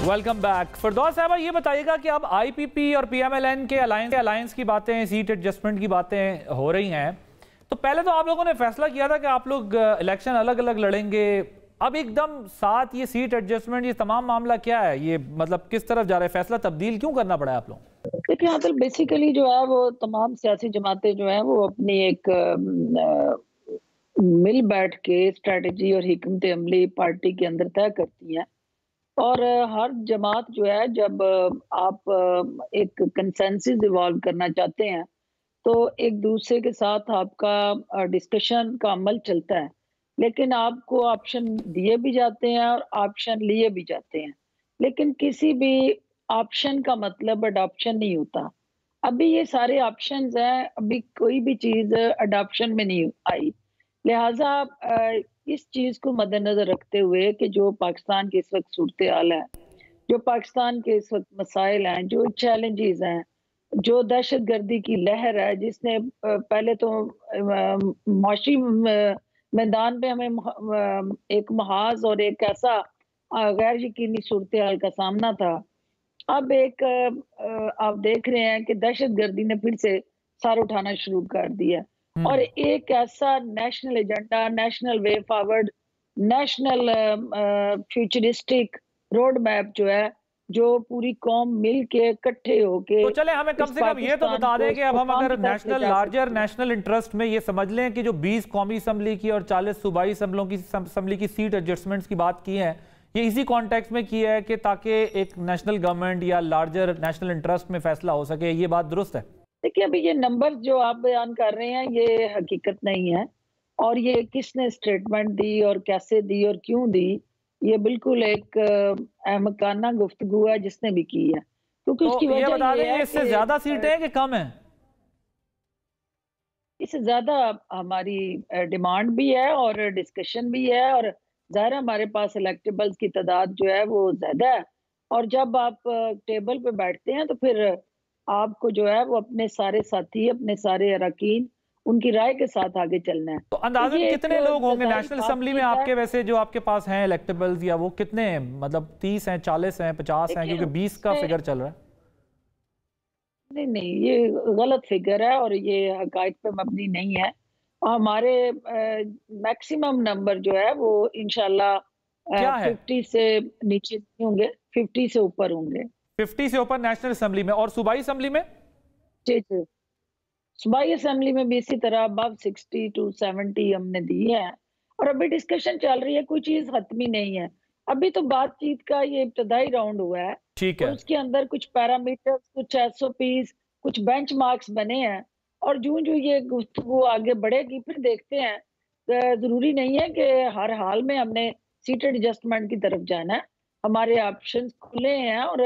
Welcome back. Firdaus साहब, ये बताइएगा कि अब आईपीपी और पीएमएलएन के अलायंस की बातें, सीट एडजस्टमेंट की बातें हो रही हैं, तो पहले तो आप लोगों ने फैसला किया था कि आप लोग इलेक्शन अलग अलग लड़ेंगे। अब एकदम साथ ये सीट एडजस्टमेंट, ये तमाम मामला क्या है? ये मतलब किस तरफ जा रहा है? फैसला तब्दील क्यों करना पड़ा है आप लोग? देखिए यहाँ पर बेसिकली जो है वो तमाम सियासी जमातें जो है वो अपनी एक मिल बैठ के स्ट्रेटजी और हिकमत अमली पार्टी के अंदर तय करती है। और हर जमात जो है, जब आप एक कंसेंसस इवॉल्व करना चाहते हैं तो एक दूसरे के साथ आपका डिस्कशन का अमल चलता है, लेकिन आपको ऑप्शन दिए भी जाते हैं और ऑप्शन लिए भी जाते हैं, लेकिन किसी भी ऑप्शन का मतलब अडॉप्शन नहीं होता। अभी ये सारे ऑप्शंस हैं, अभी कोई भी चीज़ अडॉप्शन में नहीं आई। लिहाजा इस चीज को मद्देनजर रखते हुए कि जो पाकिस्तान की इस वक्त सूरत हाल है, जो पाकिस्तान के इस वक्त मसाइल हैं, जो चैलेंजेस हैं, जो दहशतगर्दी की लहर है जिसने पहले तो माशी मैदान पे हमें एक महाज और एक ऐसा गैर यकीनी सूरत हाल का सामना था। अब एक आप देख रहे हैं कि दहशतगर्दी ने फिर से सर उठाना शुरू कर दिया, और एक ऐसा national agenda, national way forward, national futuristic road map जो है, जो पूरी कौम मिल के इकट्ठे होके, तो चले हमें कम से कम ये तो बता दें कि अब हम अगर लार्जर नेशनल इंटरेस्ट में ये समझ लें कि जो 20 कौमी असम्बली की और 40 सूबाई असम्बली की सीट एडजस्टमेंट्स की बात की है, ये इसी कॉन्टेक्स्ट में की है कि ताकि एक नेशनल गवर्नमेंट या लार्जर नेशनल इंटरेस्ट में फैसला हो सके। ये बात दुरुस्त है? देखिए, अभी ये नंबर जो आप बयान कर रहे हैं ये हकीकत नहीं है, और ये किसने स्टेटमेंट दी और कैसे दी और क्यों दी, ये बिल्कुल एक अहमकाना गुफ्तगू है जिसने भी की है, क्योंकि उसकी वजह ये है इससे ज्यादा सीटें हैं कि कम है? इससे ज्यादा हमारी डिमांड भी है और डिस्कशन भी है, और ज़ाहिर हमारे पास इलेक्टेबल्स की तादाद जो है वो ज्यादा है, और जब आप टेबल पे बैठते हैं तो फिर आपको जो है वो अपने सारे साथी, अपने सारे अरकान, उनकी राय के साथ आगे चलना है। तो अंदाज़न कितने लोग होंगे नेशनल असेंबली में आपके, वैसे जो आपके पास हैं इलेक्टेबल्स, या वो कितने हैं? मतलब 30 हैं, 40 हैं, 50 हैं, क्योंकि 20 का फिगर चल रहा है। नहीं नहीं, ये गलत फिगर है और ये हकायक पे मबनी नहीं है। हमारे मैक्सिमम नंबर जो है वो इंशाल्लाह 50 से नीचे नहीं होंगे, 50 से ऊपर होंगे। 50 से ऊपर नेशनल असेंबली में, और सूबाई असेंबली में? जी जी, सूबाई असेंबली में भी इसी तरह अबव 60 to 70 हमने दी है। और अभी डिस्कशन चल रही है, कोई चीज खत्मी नहीं है। अभी तो बातचीत का ये इब्तदाई राउंड हुआ है, ठीक है। उसके अंदर कुछ पैरामीटर्स, कुछ SOPs, कुछ बेंचमार्क्स बने हैं, और जो जो ये गुफ्तगू आगे बढ़ेगी फिर देखते हैं। जरूरी नहीं है कि हर हाल में हमने सीटेड एडजस्टमेंट की तरफ जाना है। हमारे ऑप्शंस खुले हैं और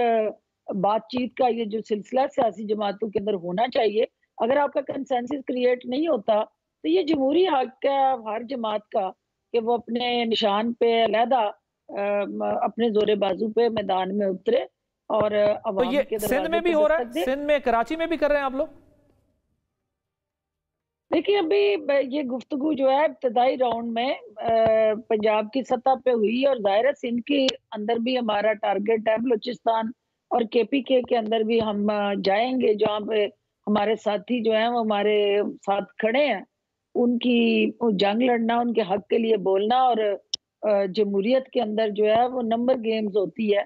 बातचीत का ये जो सिलसिला सियासी जमातों के अंदर होना चाहिए। अगर आपका कंसेंसस क्रिएट नहीं होता तो ये जमहूरी हक है हर जमात का कि वो अपने निशान पे अलहदा अपने जोरे बाजू पे मैदान में उतरे और तो ये सिंध में भी हो रहा है, सिंध में, कराची में भी कर रहे हैं आप लोग? देखिए, अभी ये गुफ्तगू जो है इब्तदाई राउंड में पंजाब की सतह पे हुई, और जाहिर है सिंध के अंदर भी हमारा टारगेट है, बलूचिस्तान और KPK के अंदर भी हम जाएंगे, जहाँ पे हमारे साथी जो हैं वो हमारे साथ खड़े हैं। उनकी जंग लड़ना, उनके हक के लिए बोलना, और जमहूरियत के अंदर जो है वो नंबर गेम्स होती है।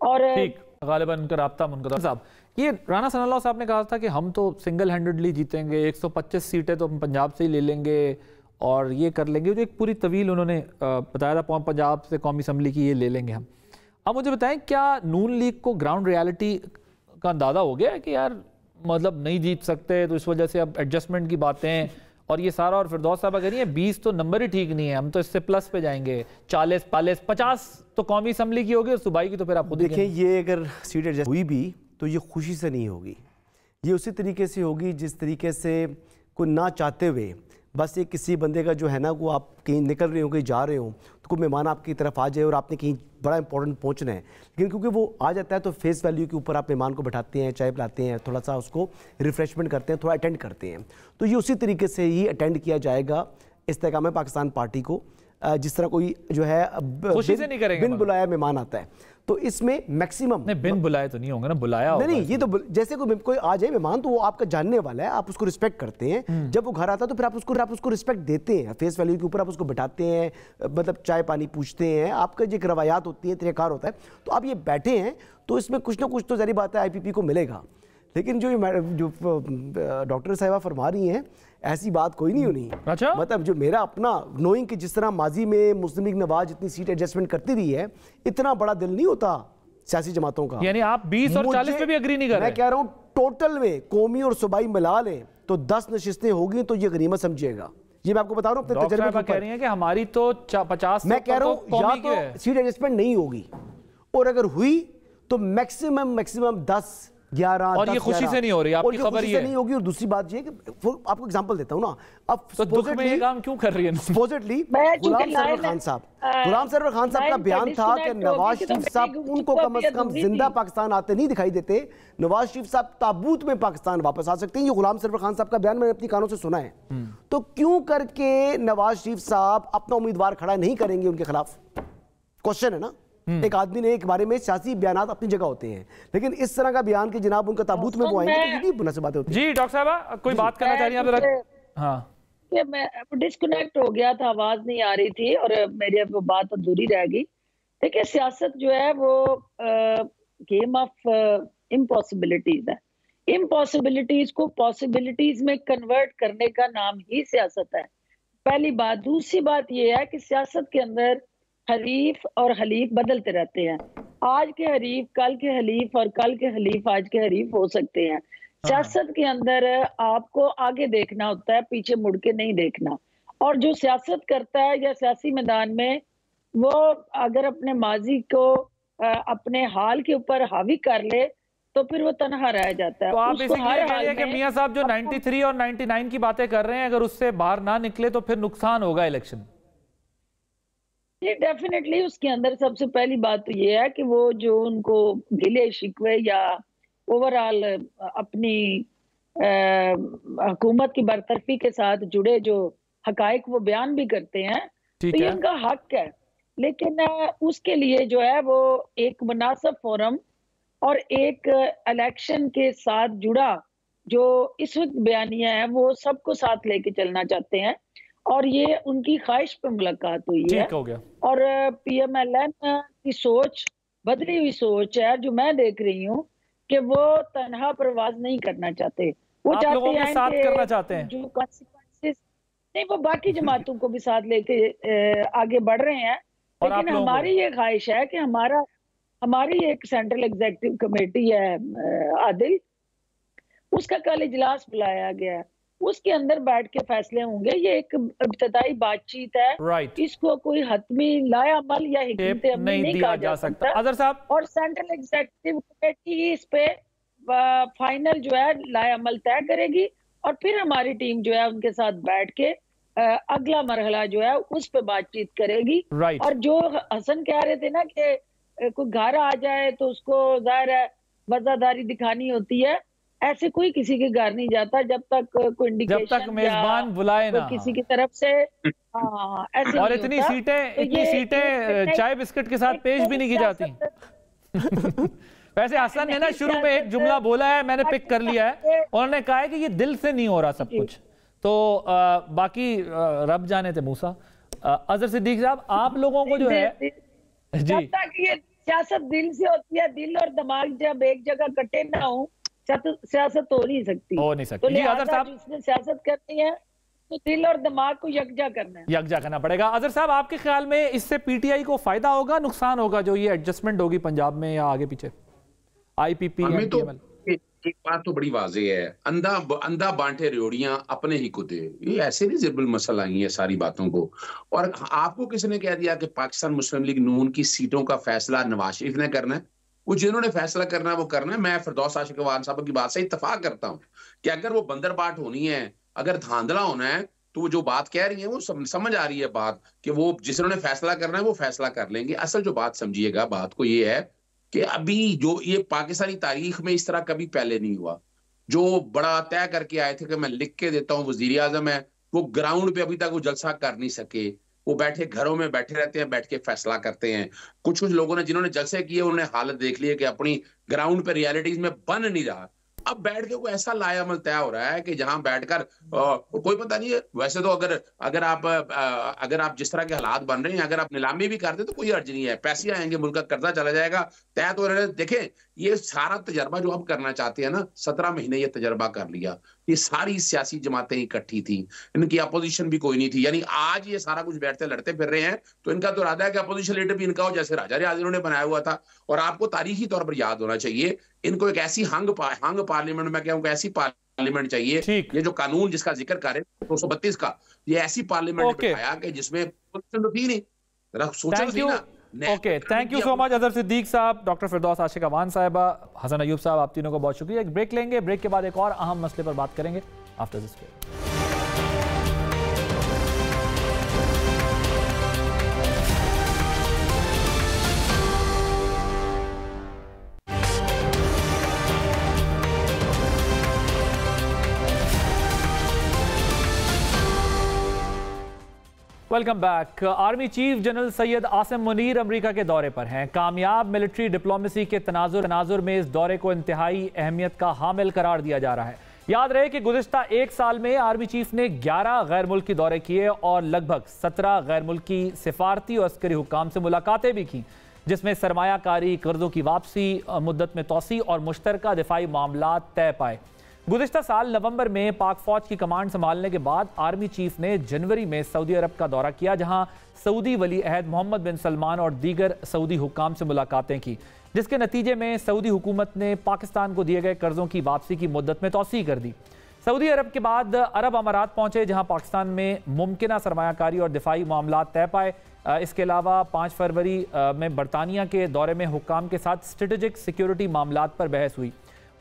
और ठीक, गालिबन उनका राब्ता मुनक़ता। साहब, ये राना सनाउल्लाह साहब ने कहा था कि हम तो सिंगल हैंडेडली जीतेंगे, 125 सीटें तो हम पंजाब से ही ले लेंगे और ये कर लेंगे। जो एक पूरी तवील उन्होंने बताया था, पंजाब से कौमी असम्बली की ये ले लेंगे हम। अब मुझे बताएं, क्या नून लीग को ग्राउंड रियलिटी का अंदाज़ा हो गया है कि यार मतलब नहीं जीत सकते, तो इस वजह से अब एडजस्टमेंट की बातें और ये सारा, और फिरदौस साहब कह रही है 20 तो नंबर ही ठीक नहीं है, हम तो इससे प्लस पे जाएंगे, 40, 50 तो कौमी असम्बली की होगी और सूबाई की तो फिर आप खुद देखिए, ये अगर सीट एडजस्ट हुई भी तो ये खुशी से नहीं होगी, ये उसी तरीके से होगी जिस तरीके से कोई ना चाहते हुए बस ये किसी बंदे का जो है ना, वो आप कहीं निकल रहे हो, कहीं जा रहे हो, तो कोई मेहमान आपकी तरफ आ जाए और आपने कहीं बड़ा इंपॉर्टेंट पहुंचना है, लेकिन क्योंकि वो आ जाता है तो फेस वैल्यू के ऊपर आप मेहमान को बैठाते हैं, चाय पिलाते हैं, थोड़ा सा उसको रिफ्रेशमेंट करते हैं, थोड़ा अटेंड करते हैं। तो ये उसी तरीके से ही अटेंड किया जाएगा इस्तेकाम पाकिस्तान पार्टी को, जिस तरह कोई जो है खुशी से नहीं करेंगे, बिन बुलाया मेहमान आता है। तो इसमें मैक्सिमम नहीं, बिन बुलाए तो नहीं होंगे ना, बुलाया नहीं, ये तो जैसे कोई आ जाए मेहमान तो वो आपका जानने वाला है, आप उसको रिस्पेक्ट करते हैं। जब वो घर आता है तो फिर आप उसको रिस्पेक्ट देते हैं, फेस वैल्यू के ऊपर आप उसको बैठाते हैं, मतलब चाय पानी पूछते हैं, आपका जो एक रवायात होती है, तरीक़ार होता है। तो आप ये बैठे हैं तो इसमें कुछ ना कुछ तो ज़ाहिर बात है IPP को मिलेगा, लेकिन जो डॉक्टर साहिबा फरमा रही हैं ऐसी बात कोई नहीं होनी। अच्छा, मतलब जो मेरा अपना नोइंग कि जिस तरह माजी में मुस्लिम लीग नवाज इतनी सीट एडजस्टमेंट करती रही है, इतना बड़ा दिल नहीं होता सियासी जमातों का। यानी आप 20 और 40 पे भी एग्री नहीं कर रहे? मैं कह रहा हूं टोटल में कौमी और सूबाई मिला लें तो 10 नशिस्तें होगी तो ये गनीमत समझिएगा। ये मैं आपको बता रहा हूं अपने तजर्बे कह रही हैं कि हमारी तो 50, मैं कह रहा हूं या तो सीट एडजस्टमेंट नहीं होगी, और अगर हुई तो मैक्सिमम 10, 11, और ये खुशी से नहीं हो रही, आपकी खबर ये नहीं होगी। और दूसरी बात ये कि आपको एग्जांपल देता हूं ना, अब तो दुख में ये काम क्यों कर रही है? सपोजिटली गुलाम सरवर खान साहब का बयान था कि नवाज शरीफ साहब उनको कम से कम जिंदा पाकिस्तान आते नहीं दिखाई देते, नवाज शरीफ साहब ताबूत में पाकिस्तान वापस आ सकते हैं। ये गुलाम सरवर खान साहब का बयान मैंने अपनी कानों से सुना है। तो क्यों करके नवाज शरीफ साहब अपना उम्मीदवार खड़ा नहीं करेंगे उनके खिलाफ? क्वेश्चन है ना। एक आदमी ने एक बारे में सियासी बयानात अपनी जगह होते हैं, लेकिन इस तरह का बयान कि जनाब उनका ताबूत में वो आएंगे तो ये भी मुनासिब बातें होती हैं। जी डॉक्टर साहब कोई बात करना चाह रही हैं आप? हाँ, ये मैं डिस्कनेक्ट हो गया था, आवाज नहीं आ रही थी और मेरी वो बात अधूरी रह गई। देखिए, सियासत जो है वो गेम ऑफ इम्पॉसिबिलिटीज है। इम्पॉसिबिलिटीज को पॉसिबिलिटीज में कन्वर्ट करने का नाम ही सियासत है, पहली बात। दूसरी बात ये है कि सियासत के अंदर हरीफ और हलीफ बदलते रहते हैं। आज के हरीफ कल के हलीफ और कल के हलीफ आज के हरीफ हो सकते हैं। सियासत के अंदर आपको आगे देखना होता है, पीछे मुड़ के नहीं देखना। और जो सियासत करता है या सियासी मैदान में, वो अगर अपने माजी को अपने हाल के ऊपर हावी कर ले तो फिर वो तनहा रह जाता है। तो आप इसी कह रही है कि मियां साहब जो 93 और 99 की बातें कर रहे हैं, अगर उससे बाहर ना निकले तो फिर नुकसान होगा इलेक्शन? ये डेफिनेटली उसके अंदर सबसे पहली बात तो ये है कि वो जो उनको गिले शिकवे या ओवरऑल अपनी हुकूमत की बरतरफी के साथ जुड़े जो हकायक वो बयान भी करते हैं, तो ये इनका हक है। लेकिन उसके लिए जो है वो एक मुनासिब फोरम और एक इलेक्शन के साथ जुड़ा जो इस वक्त बयानिया है वो सबको साथ लेके चलना चाहते हैं, और ये उनकी ख्वाहिश पे मुलाकात हुई है। हो गया। और PMLN की सोच, बदली हुई सोच है जो मैं देख रही हूँ कि वो तनहा परवाज नहीं करना चाहते, वो चाहते हैं साथ करना चाहते हैं जो कॉन्सिक्वेंसेस नहीं वो बाकी जमातों को भी साथ लेके आगे बढ़ रहे हैं। लेकिन हमारी ये ख्वाहिश है कि हमारी एक सेंट्रल एग्जीक्यूटिव कमेटी है आदिल, उसका कल इजलास बुलाया गया है, उसके अंदर बैठ के फैसले होंगे। ये एक इब्तदाई बातचीत है, इसको कोई हतमी लायामल या हिकमत अमली नहीं कहा जा सकता। अजहर साहब, और सेंट्रल एग्जीक्यूटिव कमेटी इस पे फाइनल जो है लायामल तय करेगी, और फिर हमारी टीम जो है उनके साथ बैठ के अगला मरहला जो है उस पे बातचीत करेगी। और जो हसन कह रहे थे ना कि कोई घर आ जाए तो उसको जाहिर है वफादारी दिखानी होती है, ऐसे कोई किसी के घर नहीं जाता जब तक कोई इंडिकेशन, जब तक मेजबान बुलाए ना किसी की तरफ से। ऐसे और इतनी सीटें चाय बिस्किट के साथ पेश भी नहीं की जाती। वैसे हसन ने ना शुरू में एक जुमला बोला है, मैंने पिक कर लिया है, उन्होंने कहा है कि ये दिल से नहीं हो रहा सब कुछ, तो बाकी रब जाने थे मूसा। अजहर सिद्दीक साहब, आप लोगों को जो है जब तक ये सियासत दिल से होती है, दिल और दिमाग जब एक जगह कटे ना हो, सियासत हो नहीं सकती। तो अजहर साहब, जिसने सियासत करनी है तो दिल और दिमाग को यकजा करना पड़ेगा। अजहर साहब, आपके ख्याल में इससे PTI को फायदा होगा, नुकसान होगा, जो ये एडजस्टमेंट होगी पंजाब में या आगे पीछे IPP? एक बात तो बड़ी वाज़ेह है, अंधा बांटे रेवड़ियां अपने ही कुत्ते, ये ऐसे नहीं जिरबुल मसल आई है सारी बातों को। और आपको किसने कह दिया कि पाकिस्तान मुस्लिम लीग नून की सीटों का फैसला नवाज शरीफ ने करना है? वो जिन्होंने फैसला करना है वो करना है। मैं फिरदौस आशिक अवान साहब की बात से इत्तफाक करता हूँ कि अगर वो बंदरबाट होनी है, अगर धांधला होना है, तो वो जो बात कह रही है वो समझ आ रही है बात कि वो जिन्होंने फैसला करना है वो फैसला कर लेंगे। असल जो बात समझिएगा, बात को ये है कि अभी जो ये पाकिस्तानी तारीख में इस तरह कभी पहले नहीं हुआ। जो बड़ा तय करके आए थे कि मैं लिख के देता हूँ वजीर आजम है, वो ग्राउंड पे अभी तक वो जलसा कर नहीं सके। वो बैठे घरों में बैठे रहते हैं, बैठ के फैसला करते हैं। कुछ लोगों ने जिन्होंने जलसे किए उन्होंने हालत देख ली है कि अपनी ग्राउंड पे रियलिटीज में बन नहीं रहा। अब बैठ के कोई ऐसा लायामल तय हो रहा है कि जहां बैठकर कोई पता नहीं है। वैसे तो अगर आप जिस तरह के हालात बन रहे हैं, अगर आप नीलामी भी करते तो कोई अर्ज नहीं है, पैसे आएंगे, मुल्क का कर्जा चला जाएगा। तय तो देखें, ये सारा तजर्बा जो हम करना चाहते हैं ना, 17 महीने ये तजर्बा कर लिया। ये सारी सियासी जमातें इकट्ठी थी, इनकी अपोजिशन भी कोई नहीं थी। यानी आज ये सारा कुछ बैठते लड़ते फिर रहे हैं, तो इनका तो इरादा है कि अपोजिशन लीडर भी इनका हो जैसे राजा रियाज इन्होंने बनाया हुआ था। और आपको तारीखी तौर पर याद होना चाहिए, इनको एक ऐसी हंग पार्लियामेंट, मैं कहूँगा ऐसी पार्लियामेंट चाहिए। ये जो कानून जिसका जिक्र कर रहे हैं 232 का, ये ऐसी पार्लियामेंट बिठाया कि जिसमें अपोजिशन तो थी नहीं, सोचा थी ना। Okay, thank you so much Azhar Siddique साहब, डॉक्टर फिरदौस आशिक अवान साहिबा, हसन अयूब साहब, आप तीनों को बहुत शुक्रिया। एक ब्रेक लेंगे, ब्रेक के बाद एक और अहम मसले पर बात करेंगे after this break. Welcome back. Army chief general Syed Asim Munir America के दौरे पर हैं। कामयाब मिलिट्री डिप्लोमेसी के तनाजुर में इस दौरे को इंतहाई अहमियत का हामिल करार दिया जा रहा है। याद रहे कि गुज़िश्ता एक साल में आर्मी चीफ ने 11 गैर मुल्की दौरे किए और लगभग 17 गैर मुल्की सिफारती और अस्करी हुकाम से मुलाकातें भी की, जिसमें सरमायाकारी, कर्जों की वापसी, मुद्दत में तोसी और मुश्तरका दिफाई मामला तय पाए। गुज़िश्ता साल नवंबर में पाक फौज की कमांड संभालने के बाद आर्मी चीफ ने जनवरी में सऊदी अरब का दौरा किया, जहां सऊदी वली अहद मोहम्मद बिन सलमान और दीगर सऊदी हुक्काम से मुलाकातें की, जिसके नतीजे में सऊदी हुकूमत ने पाकिस्तान को दिए गए कर्जों की वापसी की मुद्दत में तौसी कर दी। सऊदी अरब के बाद अरब अमारात पहुंचे, जहां पाकिस्तान में मुमकिना सरमायाकारी और दिफाई मामला तय पाए। इसके अलावा 5 फरवरी में बरतानिया के दौरे में हुक्काम के साथ स्ट्रेटेजिक सिक्योरिटी मामलात पर बहस हुई।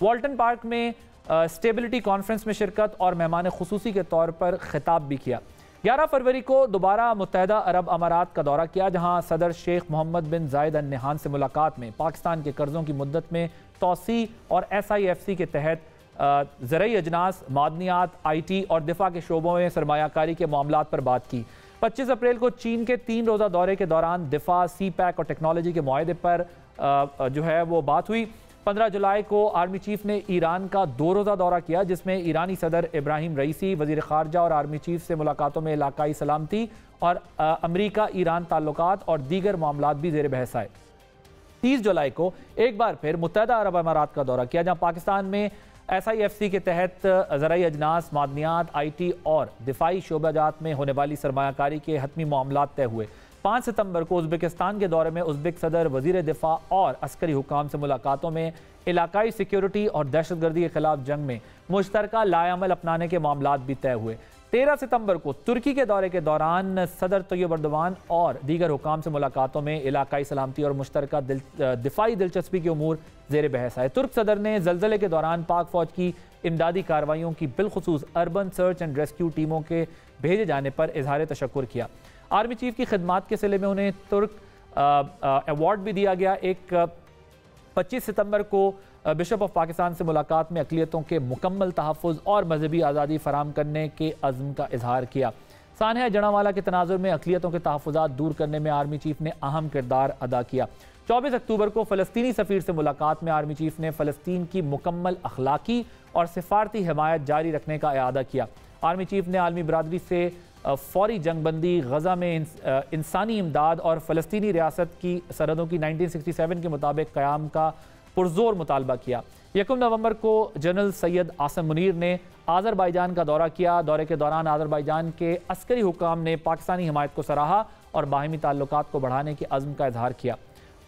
वॉल्टन पार्क में स्टेबिलिटी कॉन्फ्रेंस में शिरकत और मेहमान खुसूसी के तौर पर खिताब भी किया। 11 फरवरी को दोबारा मुत्तहदा अरब अमारात का दौरा किया, जहां सदर शेख मोहम्मद बिन जायद अल नहान से मुलाकात में पाकिस्तान के कर्जों की मुद्दत में तोसी और SIFC के तहत ज़रई अजनास, मादनियात, IT और दिफा के शोबों में सरमायाकारी के मामलात पर बात की। 25 अप्रैल को चीन के 3 रोज़ा दौरे के दौरान दिफा, CPEC और टेक्नोलॉजी के मुआहदे पर जो है वो बात हुई। 15 जुलाई को आर्मी चीफ ने ईरान का 2 रोज़ा दौरा किया, जिसमें ईरानी सदर इब्राहिम रईसी, वज़ीर ख़ारजा और आर्मी चीफ से मुलाकातों में इलाकाई सलामती और अमरीका ईरान ताल्लुकात और दीगर मामलात भी ज़ेर बहस आए। 30 जुलाई को एक बार फिर मुत्तहदा अरब अमारात का दौरा किया, जहाँ पाकिस्तान में SIFC के तहत ज़राई अजनास, मादनियात, IT और दिफाई शोबाजात में होने वाली सरमायाकारी के हतमी मामलात तय हुए। 5 सितंबर को उज़्बेकिस्तान के दौरे में उज़्बेक सदर, वज़ीर दिफा और अस्करी हुकाम से मुलाकातों में इलाकाई सिक्योरिटी और दहशतगर्दी के खिलाफ जंग में मुश्तरका लाएअमल अपनाने के मामलात भी तय हुए। 13 सितंबर को तुर्की के दौरे के दौरान सदर तैयब एर्दोगान और दीगर हुकाम से मुलाकातों में इलाकाई सलामती और मुश्तरका दिफाई दिलचस्पी के उमूर ज़ेर बहस आए। तुर्क सदर ने ज़लज़ले के दौरान पाक फ़ौज की इमदादी कार्रवाइयों की बिलखुसूस अर्बन सर्च एंड रेस्क्यू टीमों के भेजे जाने पर इजहार तशक्कुर किया। आर्मी चीफ की खिदमात के सिले में उन्हें तुर्क अवार्ड भी दिया गया। 25 सितंबर को बिशप ऑफ पाकिस्तान से मुलाकात में अक़लियतों के मुकम्मल तहफ़्फ़ुज़ और मजहबी आज़ादी फराम करने के अज़्म का इजहार किया। सानहा जनावाला के तनाज़ुर में अक़लियतों के तहफ़्फ़ुज़ात दूर करने में आर्मी चीफ ने अहम किरदार अदा किया। 24 अक्टूबर को फ़लस्तीनी सफ़ीर से मुलाकात में आर्मी चीफ ने फ़लस्तीन की मुकम्मल अखलाकी और सिफारती हिमायत जारी रखने का इआदा किया। आर्मी चीफ ने आलमी बरादरी से फौरी जंगबंदी, गज़ा में इंसानी इमदाद और फ़लस्तीनी रियासत की सरहदों की 1967 के मुताबिक क़याम का पुरज़ोर मुतालबा किया। 1 नवंबर को जनरल सैयद आसम मुनीर ने आज़रबाईजान का दौरा किया। दौरे के दौरान आज़रबाईजान के अस्करी हुकाम ने पाकिस्तानी हिमायत को सराहा और बाहमी ताल्लुकात को बढ़ाने के अज़्म का इजहार किया।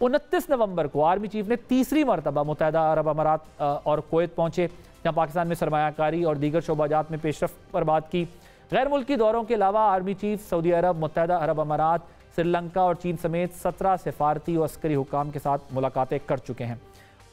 29 नवंबर को आर्मी चीफ ने तीसरी मरतबा मुत्तहदा अरब अमारात और कुवैत पहुँचे, जहाँ पाकिस्तान में सरमायाकारी और दीगर शोबाजात में पेशरफ्त पर बात की। गैर मुल्की दौरों के अलावा आर्मी चीफ सऊदी अरब, मुत्तहदा अरब अमारात, श्रीलंका और चीन समेत 17 सिफारती और अस्करी हुकाम के साथ मुलाकातें कर चुके हैं।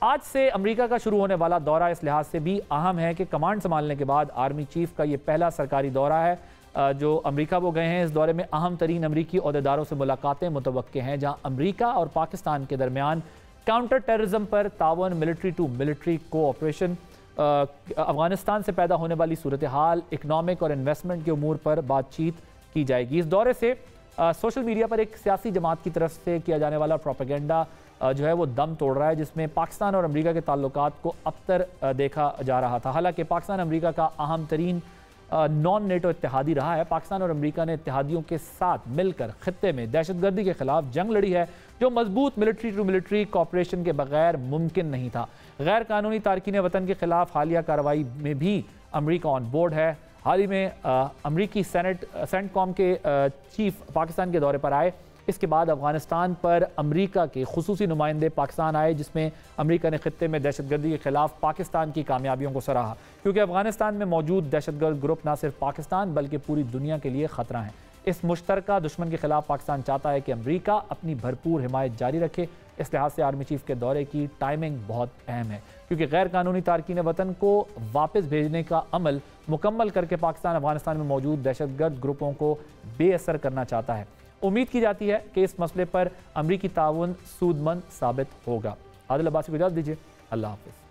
आज से अमेरिका का शुरू होने वाला दौरा इस लिहाज से भी अहम है कि कमांड संभालने के बाद आर्मी चीफ का ये पहला सरकारी दौरा है जो अमेरिका वो गए हैं। इस दौरे में अहम तरीन अमरीकी ओहदेदारों से मुलाकातें मुतवक्के हैं, जहाँ अमरीका और पाकिस्तान के दरमियान काउंटर टेररिज्म पर तावन, military to military cooperation, Afghanistan से पैदा होने वाली सूरत हाल, इकनॉमिक और इन्वेस्टमेंट के उमूर पर बातचीत की जाएगी। इस दौरे से सोशल मीडिया पर एक सियासी जमात की तरफ से किया जाने वाला प्रोपेगेंडा जो है वो दम तोड़ रहा है, जिसमें पाकिस्तान और अमेरिका के ताल्लुकात को अबतर देखा जा रहा था। हालांकि पाकिस्तान अमेरिका का अहम तरीन नॉन नेटो इत्तेहादी रहा है। पाकिस्तान और अमेरिका ने इत्तेहादियों के साथ मिलकर खित्ते में दहशतगर्दी के खिलाफ जंग लड़ी है, जो मजबूत मिलिट्री टू मिलिट्री कोऑपरेशन के बगैर मुमकिन नहीं था। गैर कानूनी तारकीन वतन के खिलाफ हालिया कार्रवाई में भी अमेरिका ऑन बोर्ड है। हाल ही में अमरीकी सेंटकॉम के चीफ पाकिस्तान के दौरे पर आए। इसके बाद अफगानिस्तान पर अमेरिका के खुसूसी नुमाइंदे पाकिस्तान आए, जिसमें अमेरिका ने खित्ते में दहशतगर्दी के खिलाफ पाकिस्तान की कामयाबियों को सराहा, क्योंकि अफगानिस्तान में मौजूद दहशतगर्द ग्रुप न सिर्फ पाकिस्तान बल्कि पूरी दुनिया के लिए खतरा है। इस मुश्तरका दुश्मन के खिलाफ पाकिस्तान चाहता है कि अमेरिका अपनी भरपूर हिमायत जारी रखे। इस लिहाज से आर्मी चीफ के दौरे की टाइमिंग बहुत अहम है, क्योंकि गैर कानूनी तारकीन वतन को वापस भेजने का अमल मुकम्मल करके पाकिस्तान अफगानिस्तान में मौजूद दहशतगर्द ग्रुपों को बेअसर करना चाहता है। उम्मीद की जाती है कि इस मसले पर अमरीकी ताउन सूदमंद साबित होगा। आदिल अब्बासी को इजाज़त दीजिए। अल्लाह हाफ़िज़।